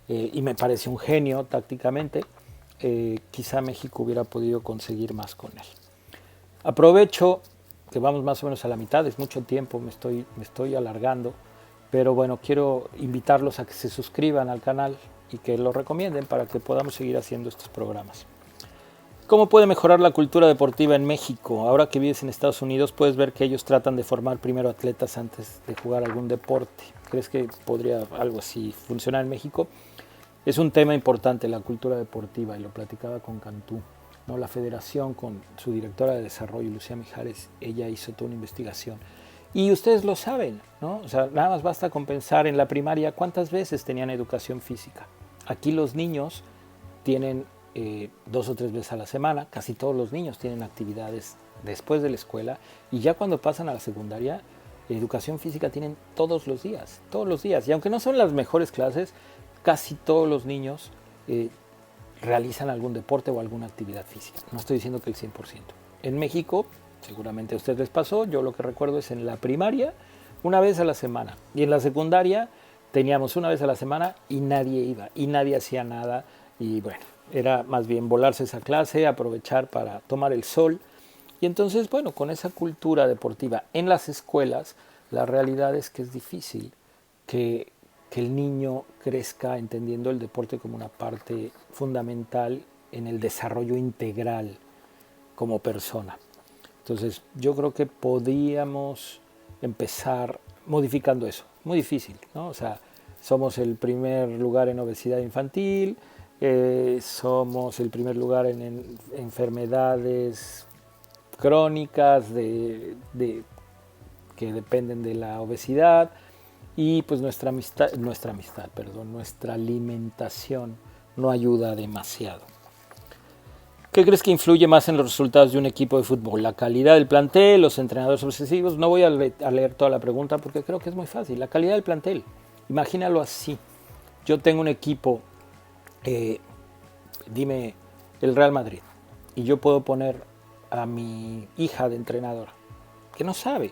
Speaker 1: y me parece un genio tácticamente, quizá México hubiera podido conseguir más con él. Aprovecho que vamos más o menos a la mitad, es mucho tiempo, me estoy alargando, pero bueno, quiero invitarlos a que se suscriban al canal y que lo recomienden para que podamos seguir haciendo estos programas. ¿Cómo puede mejorar la cultura deportiva en México? Ahora que vives en Estados Unidos, puedes ver que ellos tratan de formar primero atletas antes de jugar algún deporte. ¿Crees que podría algo así funcionar en México? Es un tema importante la cultura deportiva y lo platicaba con Cantú, ¿no? La federación con su directora de desarrollo, Lucía Mijares, ella hizo toda una investigación. Y ustedes lo saben, ¿no? O sea, nada más basta con pensar en la primaria cuántas veces tenían educación física. Aquí los niños tienen 2 o 3 veces a la semana, casi todos los niños tienen actividades después de la escuela y ya cuando pasan a la secundaria, educación física tienen todos los días, y aunque no son las mejores clases, casi todos los niños realizan algún deporte o alguna actividad física. No estoy diciendo que el 100%. En México, seguramente a ustedes les pasó, yo lo que recuerdo es en la primaria, una vez a la semana, y en la secundaria teníamos una vez a la semana y nadie iba, y nadie hacía nada, y bueno, era más bien volarse esa clase, aprovechar para tomar el sol. Y entonces, bueno, con esa cultura deportiva en las escuelas, la realidad es que es difícil que el niño crezca entendiendo el deporte como una parte fundamental en el desarrollo integral como persona. Entonces, yo creo que podríamos empezar modificando eso. Muy difícil, ¿no? O sea, somos el primer lugar en obesidad infantil, somos el primer lugar en enfermedades crónicas que dependen de la obesidad y pues nuestra alimentación no ayuda demasiado. ¿Qué crees que influye más en los resultados de un equipo de fútbol? ¿La calidad del plantel, los entrenadores obsesivos? No voy a leer toda la pregunta porque creo que es muy fácil. La calidad del plantel, imagínalo así. Yo tengo un equipo, dime el Real Madrid, y yo puedo poner a mi hija de entrenadora, que no sabe,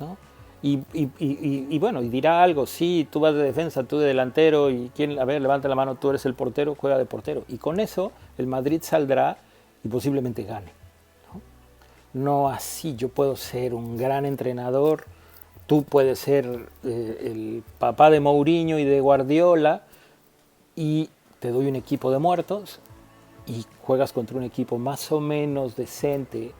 Speaker 1: ¿no? Y bueno, y dirá algo, sí, tú vas de defensa, tú de delantero, y quién, a ver, levanta la mano, tú eres el portero, juega de portero. Y con eso el Madrid saldrá y posiblemente gane, ¿no? No así, yo puedo ser un gran entrenador, tú puedes ser el papá de Mourinho y de Guardiola, y te doy un equipo de muertos, y juegas contra un equipo más o menos decente,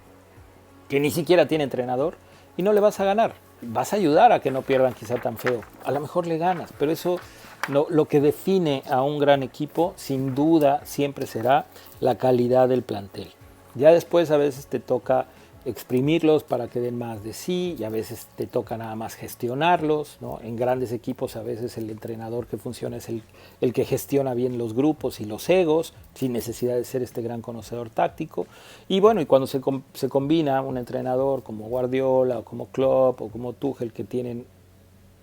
Speaker 1: que ni siquiera tiene entrenador, y no le vas a ganar. Vas a ayudar a que no pierdan quizá tan feo. A lo mejor le ganas, pero eso no, lo que define a un gran equipo sin duda siempre será la calidad del plantel. Ya después a veces te toca exprimirlos para que den más de sí y a veces te toca nada más gestionarlos, ¿no? En grandes equipos a veces el entrenador que funciona es el que gestiona bien los grupos y los egos sin necesidad de ser este gran conocedor táctico. Y bueno, y cuando se combina un entrenador como Guardiola o como Klopp o como Tuchel que tienen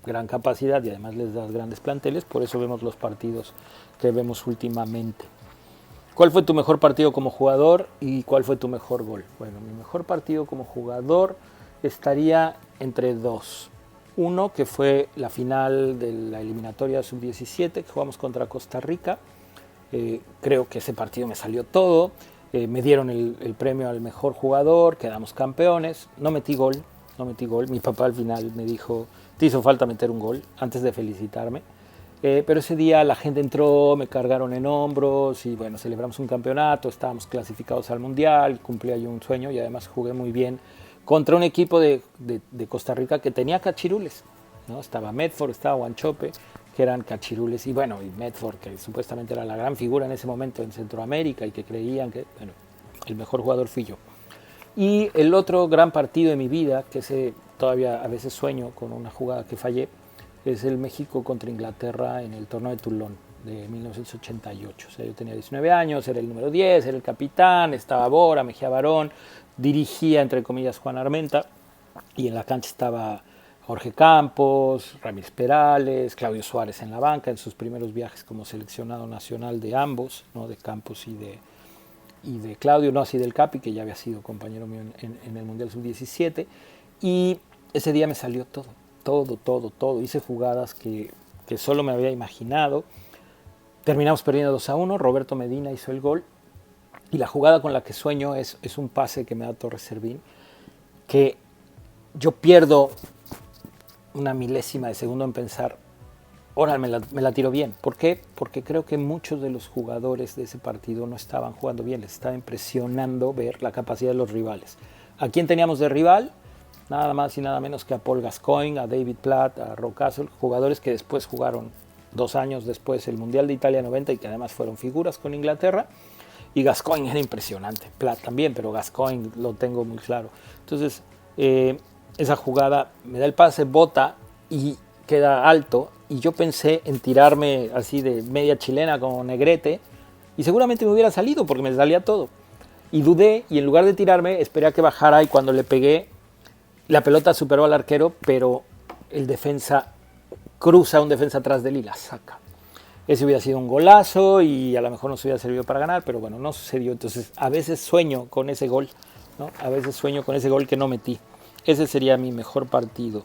Speaker 1: gran capacidad y además les das grandes planteles, por eso vemos los partidos que vemos últimamente. ¿Cuál fue tu mejor partido como jugador y cuál fue tu mejor gol? Bueno, mi mejor partido como jugador estaría entre dos. Uno que fue la final de la eliminatoria sub-17 que jugamos contra Costa Rica. Creo que ese partido me salió todo. Me dieron el premio al mejor jugador, quedamos campeones. No metí gol. Mi papá al final me dijo, te hizo falta meter un gol antes de felicitarme. Pero ese día la gente entró, me cargaron en hombros y bueno, celebramos un campeonato, estábamos clasificados al mundial, cumplí ahí un sueño y además jugué muy bien contra un equipo de Costa Rica que tenía cachirules, ¿no? Estaba Medford, estaba Wanchope, que eran cachirules y bueno, y Medford, que supuestamente era la gran figura en ese momento en Centroamérica y que creían que, bueno, el mejor jugador fui yo. Y el otro gran partido de mi vida, que ese todavía a veces sueño con una jugada que fallé, es el México contra Inglaterra en el torneo de Toulon de 1988. O sea, yo tenía 19 años, era el número 10, era el capitán, estaba Bora, Mejía Barón, dirigía, entre comillas, Juan Armenta, y en la cancha estaba Jorge Campos, Ramírez Perales, Claudio Suárez en la banca, en sus primeros viajes como seleccionado nacional de ambos, ¿no? De Campos y de Claudio, no así del Capi, que ya había sido compañero mío en el Mundial Sub-17, y ese día me salió todo. Hice jugadas que solo me había imaginado. Terminamos perdiendo 2-1, Roberto Medina hizo el gol. Y la jugada con la que sueño es un pase que me da Torres Servín, que yo pierdo una milésima de segundo en pensar, ahora me la tiro bien. ¿Por qué? Porque creo que muchos de los jugadores de ese partido no estaban jugando bien, les estaba impresionando ver la capacidad de los rivales. ¿A quién teníamos de rival? Nada más y nada menos que a Paul Gascoigne, a David Platt, a Rocastle, jugadores que después jugaron 2 años después el Mundial de Italia 90 y que además fueron figuras con Inglaterra. Y Gascoigne era impresionante, Platt también, pero Gascoigne lo tengo muy claro. Entonces, esa jugada me da el pase, bota y queda alto. Y yo pensé en tirarme así de media chilena como Negrete y seguramente me hubiera salido porque me salía todo. Y dudé y en lugar de tirarme esperé a que bajara y cuando le pegué la pelota superó al arquero, pero el defensa cruza un defensa atrás de él y la saca. Ese hubiera sido un golazo y a lo mejor nos hubiera servido para ganar, pero bueno, no sucedió. Entonces, a veces sueño con ese gol, ¿no? A veces sueño con ese gol que no metí. Ese sería mi mejor partido.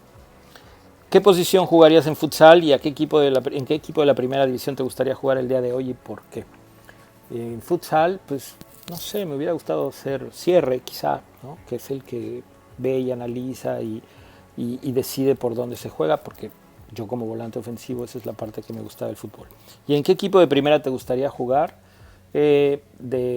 Speaker 1: ¿Qué posición jugarías en futsal y en qué equipo de la primera división te gustaría jugar el día de hoy y por qué? En futsal, pues, no sé, me hubiera gustado ser cierre, quizá, ¿no? Que es el que ve y analiza y decide por dónde se juega, porque yo como volante ofensivo esa es la parte que me gusta del fútbol. ¿Y en qué equipo de primera te gustaría jugar? Del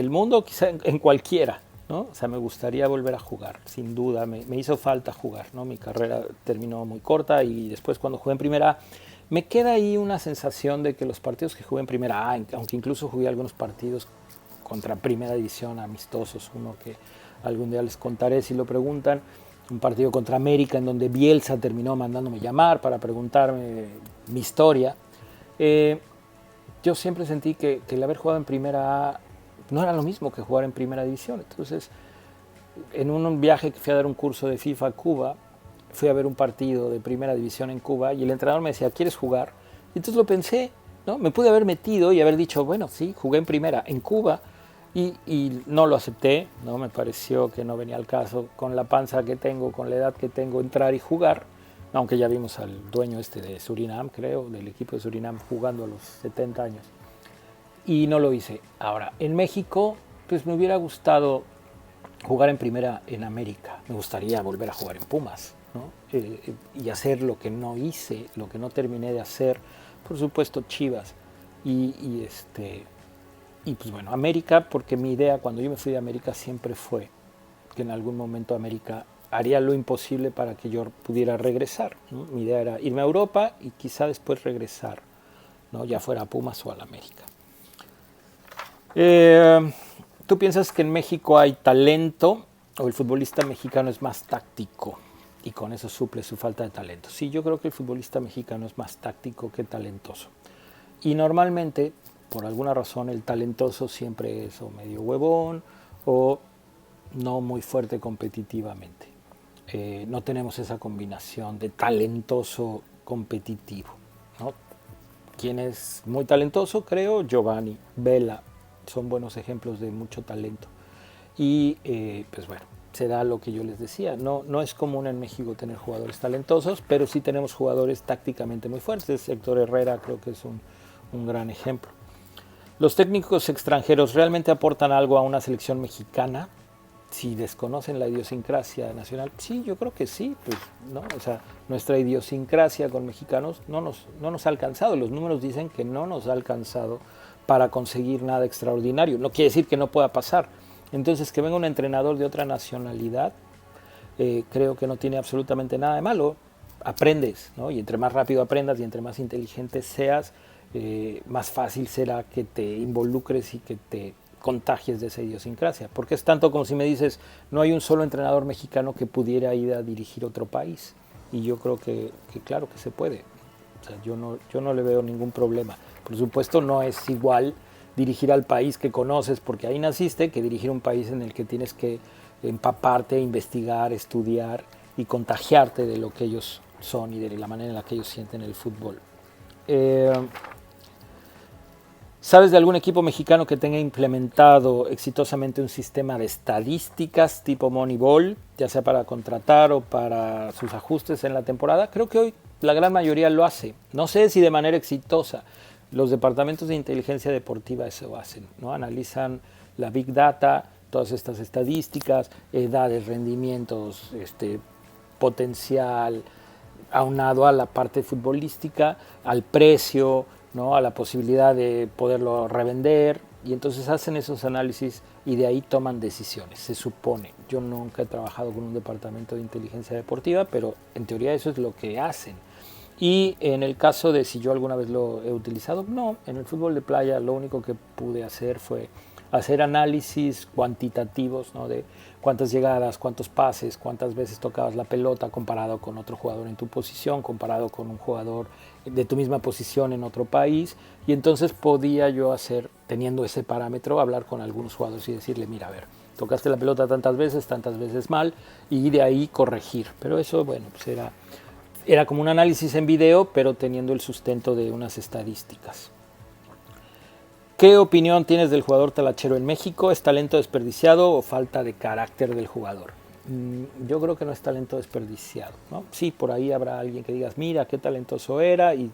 Speaker 1: mundo, quizá en cualquiera, ¿no? O sea, me gustaría volver a jugar, sin duda. Me hizo falta jugar, ¿no? Mi carrera terminó muy corta y después cuando jugué en primera me queda ahí una sensación de que los partidos que jugué en primera, aunque incluso jugué algunos partidos contra primera división amistosos, uno que algún día les contaré si lo preguntan, un partido contra América en donde Bielsa terminó mandándome llamar para preguntarme mi historia. Yo siempre sentí que el haber jugado en primera A no era lo mismo que jugar en primera división. Entonces, en un viaje que fui a dar un curso de FIFA a Cuba, fui a ver un partido de primera división en Cuba y el entrenador me decía, ¿quieres jugar? Y entonces lo pensé, ¿no? Me pude haber metido y haber dicho, bueno, sí, jugué en primera en Cuba y no lo acepté, ¿no? Me pareció que no venía al caso con la panza que tengo, con la edad que tengo, entrar y jugar, aunque ya vimos al dueño de Surinam, creo, del equipo de Surinam jugando a los 70 años. Y no lo hice. Ahora, en México, pues me hubiera gustado jugar en primera en América. Me gustaría volver a jugar en Pumas, ¿no? Y hacer lo que no hice, lo que no terminé de hacer. Por supuesto, Chivas. Y pues bueno, América, porque mi idea cuando yo me fui de América siempre fue que en algún momento América haría lo imposible para que yo pudiera regresar, ¿no? Mi idea era irme a Europa y quizá después regresar, ¿no? Ya fuera a Pumas o a la América. ¿Tú piensas que en México hay talento o el futbolista mexicano es más táctico y con eso suple su falta de talento? Sí, yo creo que el futbolista mexicano es más táctico que talentoso. Y normalmente, por alguna razón, el talentoso siempre es o medio huevón o no muy fuerte competitivamente. No tenemos esa combinación de talentoso competitivo, ¿no? ¿Quién es muy talentoso? Creo Giovanni, Vela, son buenos ejemplos de mucho talento. Y pues bueno, se da lo que yo les decía. No es común en México tener jugadores talentosos, pero sí tenemos jugadores tácticamente muy fuertes. Héctor Herrera creo que es un gran ejemplo. ¿Los técnicos extranjeros realmente aportan algo a una selección mexicana? Si desconocen la idiosincrasia nacional, sí, yo creo que sí, pues, ¿no? O sea, nuestra idiosincrasia con mexicanos no nos ha alcanzado. Los números dicen que no nos ha alcanzado para conseguir nada extraordinario. No quiere decir que no pueda pasar. Entonces, que venga un entrenador de otra nacionalidad, creo que no tiene absolutamente nada de malo. Aprendes, ¿no? Y entre más rápido aprendas y entre más inteligente seas, más fácil será que te involucres y que te contagies de esa idiosincrasia. Porque es tanto como si me dices, no hay un solo entrenador mexicano que pudiera ir a dirigir otro país. Y yo creo que claro que se puede. O sea, yo no le veo ningún problema. Por supuesto, no es igual dirigir al país que conoces porque ahí naciste que dirigir un país en el que tienes que empaparte, investigar, estudiar y contagiarte de lo que ellos son y de la manera en la que ellos sienten el fútbol. ¿Sabes de algún equipo mexicano que tenga implementado exitosamente un sistema de estadísticas tipo Moneyball, ya sea para contratar o para sus ajustes en la temporada? Creo que hoy la gran mayoría lo hace. No sé si de manera exitosa. Los departamentos de inteligencia deportiva eso hacen, ¿no? Analizan la Big Data, todas estas estadísticas, edades, rendimientos, potencial, aunado a la parte futbolística, al precio, ¿no? A la posibilidad de poderlo revender, y entonces hacen esos análisis y de ahí toman decisiones, se supone. Yo nunca he trabajado con un departamento de inteligencia deportiva, pero en teoría eso es lo que hacen. Y en el caso de si yo alguna vez lo he utilizado, no, en el fútbol de playa lo único que pude hacer fue hacer análisis cuantitativos, ¿no? De cuántas llegadas, cuántos pases, cuántas veces tocabas la pelota comparado con otro jugador en tu posición, comparado con un jugador de tu misma posición en otro país, y entonces podía yo hacer, teniendo ese parámetro, hablar con algunos jugadores y decirle, mira, a ver, tocaste la pelota tantas veces mal, y de ahí corregir. Pero eso, bueno, pues era como un análisis en video, pero teniendo el sustento de unas estadísticas. ¿Qué opinión tienes del jugador talachero en México? ¿Es talento desperdiciado o falta de carácter del jugador? Yo creo que no es talento desperdiciado, ¿no? Sí, por ahí habrá alguien que digas, mira, qué talentoso era y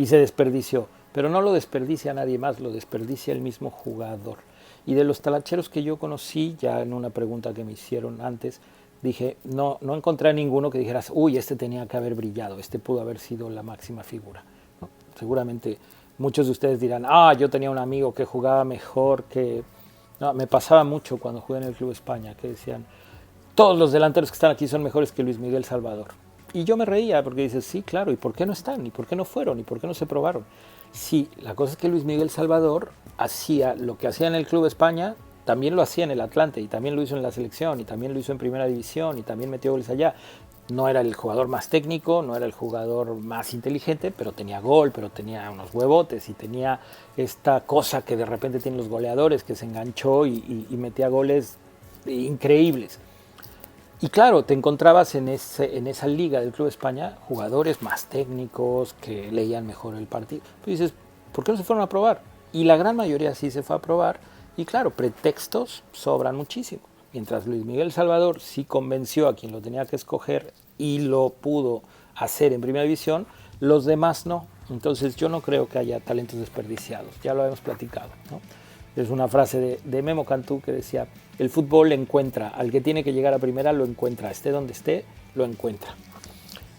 Speaker 1: se desperdició. Pero no lo desperdicia nadie más, lo desperdicia el mismo jugador. Y de los talacheros que yo conocí, ya en una pregunta que me hicieron antes, dije, no encontré a ninguno que dijeras, uy, este tenía que haber brillado, este pudo haber sido la máxima figura, ¿no? Seguramente muchos de ustedes dirán, yo tenía un amigo que jugaba mejor que... No, me pasaba mucho cuando jugué en el Club España, que decían, todos los delanteros que están aquí son mejores que Luis Miguel Salvador. Y yo me reía porque dices, sí, claro, ¿y por qué no están? ¿Y por qué no fueron? ¿Y por qué no se probaron? Sí, la cosa es que Luis Miguel Salvador hacía lo que hacía en el Club España, también lo hacía en el Atlante, y también lo hizo en la selección, y también lo hizo en Primera División, y también metió goles allá. No era el jugador más técnico, no era el jugador más inteligente, pero tenía gol, pero tenía unos huevotes y tenía esta cosa que de repente tienen los goleadores, que se enganchó y metía goles increíbles. Y claro, te encontrabas en esa liga del Club España jugadores más técnicos que leían mejor el partido. Tú dices, ¿por qué no se fueron a probar? Y la gran mayoría sí se fue a probar. Y claro, pretextos sobran muchísimo. Mientras Luis Miguel Salvador sí convenció a quien lo tenía que escoger y lo pudo hacer en Primera División, los demás no. Entonces yo no creo que haya talentos desperdiciados, ya lo hemos platicado, ¿no? Es una frase de Memo Cantú que decía, el fútbol encuentra, al que tiene que llegar a primera lo encuentra, esté donde esté, lo encuentra.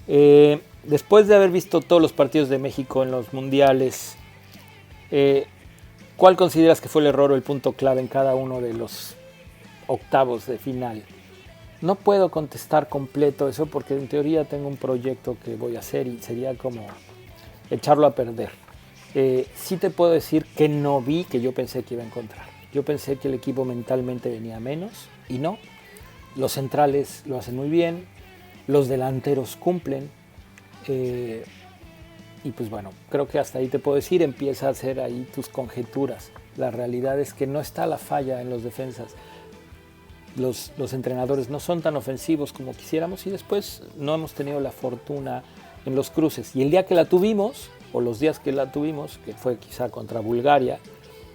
Speaker 1: Después de haber visto todos los partidos de México en los mundiales, ¿cuál consideras que fue el error o el punto clave en cada uno de los octavos de final? No puedo contestar completo eso porque en teoría tengo un proyecto que voy a hacer y sería como echarlo a perder. Sí te puedo decir que no vi que yo pensé que iba a encontrar. Yo pensé que el equipo mentalmente venía menos y no. Los centrales lo hacen muy bien, los delanteros cumplen. Y pues bueno, creo que hasta ahí te puedo decir, empieza a hacer ahí tus conjeturas. La realidad es que no está la falla en los defensas. Los entrenadores no son tan ofensivos como quisiéramos y después no hemos tenido la fortuna en los cruces. Y el día que la tuvimos, o los días que la tuvimos, que fue quizá contra Bulgaria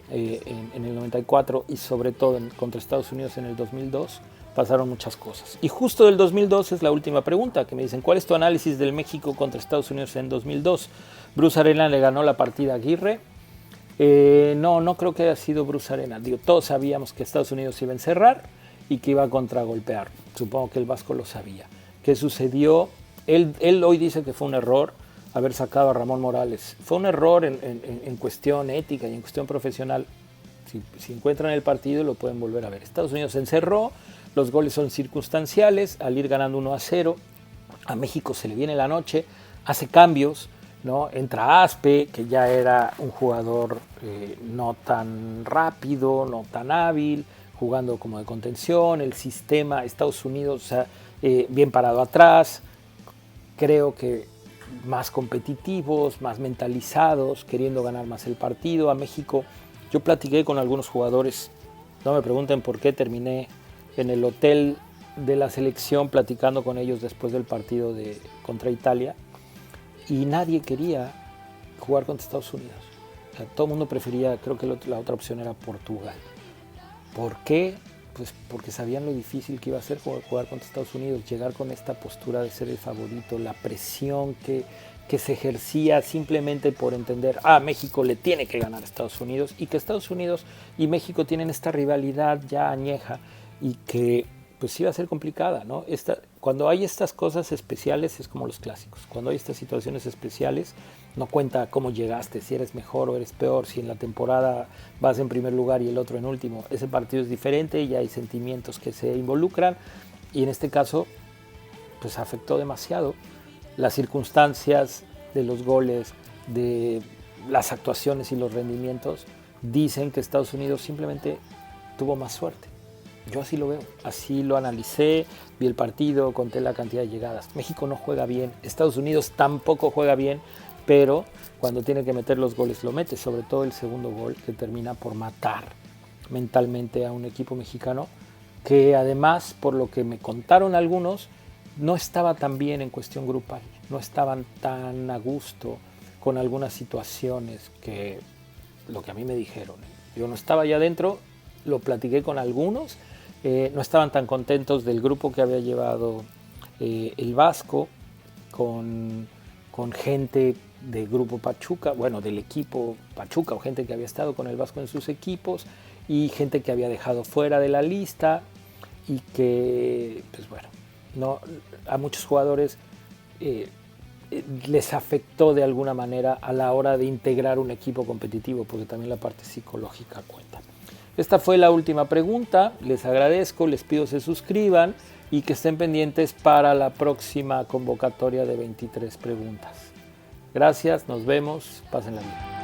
Speaker 1: en el 94 y sobre todo contra Estados Unidos en el 2002, pasaron muchas cosas. Y justo del 2002 es la última pregunta, que me dicen, ¿cuál es tu análisis del México contra Estados Unidos en 2002? Bruce Arena le ganó la partida a Aguirre. No creo que haya sido Bruce Arena. Digo, todos sabíamos que Estados Unidos iba a encerrar y que iba a contragolpear. Supongo que el Vasco lo sabía. ¿Qué sucedió? Él hoy dice que fue un error haber sacado a Ramón Morales. Fue un error en cuestión ética y en cuestión profesional. Si encuentran el partido lo pueden volver a ver. Estados Unidos se encerró, los goles son circunstanciales, al ir ganando 1-0, a México se le viene la noche, hace cambios, ¿no? Entra Aspe, que ya era un jugador no tan rápido, no tan hábil, jugando como de contención, el sistema, Estados Unidos, o sea, bien parado atrás, creo que más competitivos, más mentalizados, queriendo ganar más el partido. A México, yo platiqué con algunos jugadores, no me pregunten por qué, terminé en el hotel de la selección platicando con ellos después del partido contra Italia, y nadie quería jugar contra Estados Unidos. O sea, todo el mundo prefería, creo que la otra opción era Portugal. ¿Por qué? Pues porque sabían lo difícil que iba a ser jugar contra Estados Unidos, llegar con esta postura de ser el favorito, la presión que se ejercía simplemente por entender, México le tiene que ganar a Estados Unidos, y que Estados Unidos y México tienen esta rivalidad ya añeja y que pues sí va a ser complicada, ¿no? Cuando hay estas cosas especiales es como los clásicos. Cuando hay estas situaciones especiales no cuenta cómo llegaste, si eres mejor o eres peor, si en la temporada vas en primer lugar y el otro en último. Ese partido es diferente y hay sentimientos que se involucran y en este caso pues afectó demasiado las circunstancias de los goles, de las actuaciones y los rendimientos. Dicen que Estados Unidos simplemente tuvo más suerte. Yo así lo veo, así lo analicé, vi el partido, conté la cantidad de llegadas. México no juega bien, Estados Unidos tampoco juega bien, pero cuando tiene que meter los goles lo mete, sobre todo el segundo gol que termina por matar mentalmente a un equipo mexicano que además, por lo que me contaron algunos, no estaba tan bien en cuestión grupal, no estaban tan a gusto con algunas situaciones que lo que a mí me dijeron. Yo no estaba allá adentro, lo platiqué con algunos, no estaban tan contentos del grupo que había llevado el Vasco con gente del grupo Pachuca, bueno, del equipo Pachuca o gente que había estado con el Vasco en sus equipos y gente que había dejado fuera de la lista y que, pues bueno, no, a muchos jugadores les afectó de alguna manera a la hora de integrar un equipo competitivo, porque también la parte psicológica cuenta. Esta fue la última pregunta, les agradezco, les pido se suscriban y que estén pendientes para la próxima convocatoria de 23 preguntas. Gracias, nos vemos, pásenla bien.